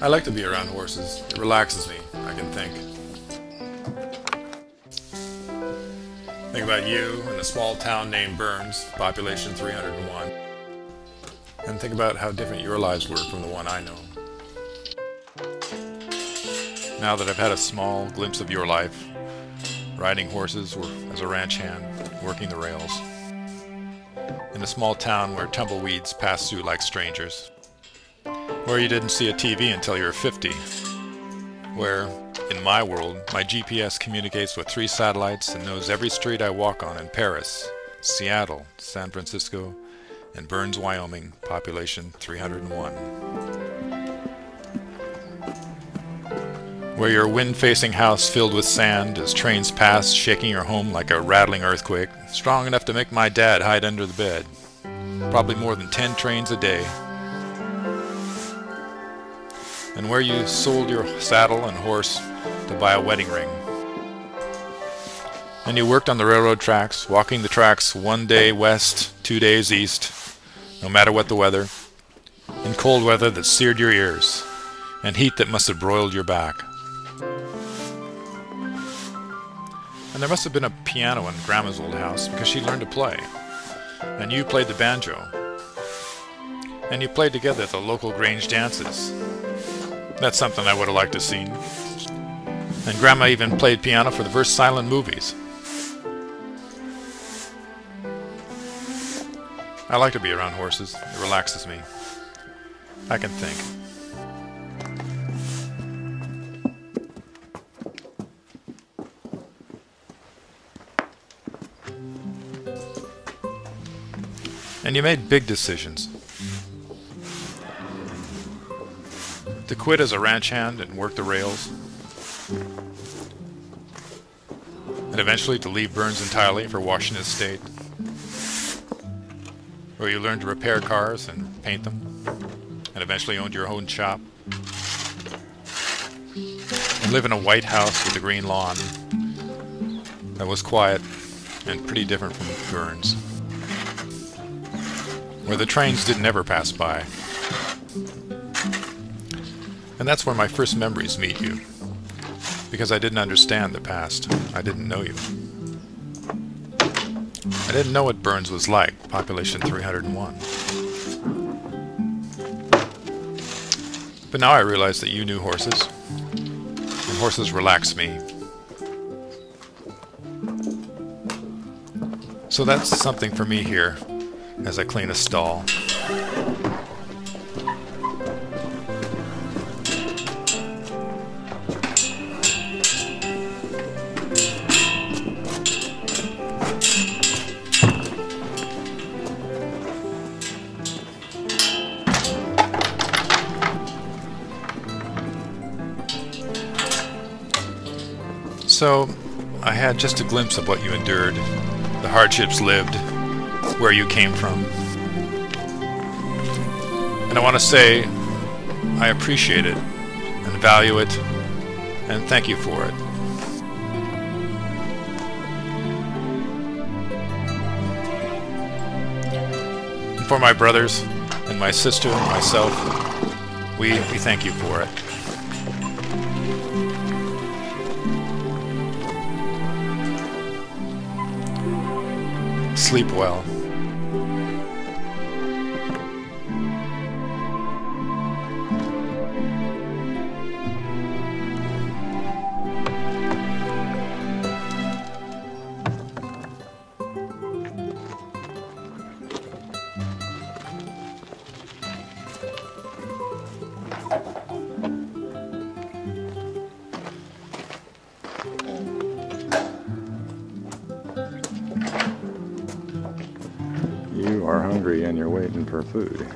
I like to be around horses. It relaxes me. I can think. Think about you in a small town named Burns, population 301. And think about how different your lives were from the one I know. Now that I've had a small glimpse of your life, riding horses or as a ranch hand, working the rails. In a small town where tumbleweeds pass through like strangers. Where you didn't see a TV until you were 50. Where, in my world, my GPS communicates with 3 satellites and knows every street I walk on in Paris, Seattle, San Francisco, and Burns, Wyoming, population 301. Where your wind-facing house filled with sand as trains pass, shaking your home like a rattling earthquake, strong enough to make my dad hide under the bed. Probably more than 10 trains a day. And where you sold your saddle and horse to buy a wedding ring. And you worked on the railroad tracks, walking the tracks 1 day west, 2 days east, no matter what the weather, in cold weather that seared your ears, and heat that must have broiled your back. And there must have been a piano in Grandma's old house, because she learned to play, and you played the banjo, and you played together at the local Grange dances. That's something I would have liked to have seen. And Grandma even played piano for the first silent movies. I like to be around horses. It relaxes me. I can think. And you made big decisions. To quit as a ranch hand and work the rails. And eventually to leave Burns entirely for Washington State. Where you learned to repair cars and paint them. And eventually owned your own shop. And live in a white house with a green lawn. That was quiet and pretty different from Burns. Where the trains didn't ever pass by. And that's where my first memories meet you. Because I didn't understand the past. I didn't know you. I didn't know what Burns was like, population 301. But now I realize that you knew horses. And horses relax me. So that's something for me here, as I clean a stall. So, I had just a glimpse of what you endured, the hardships lived, where you came from. And I want to say, I appreciate it, and value it, and thank you for it. And for my brothers, and my sister, and myself, we thank you for it. Sleep well. You are hungry and you're waiting for food.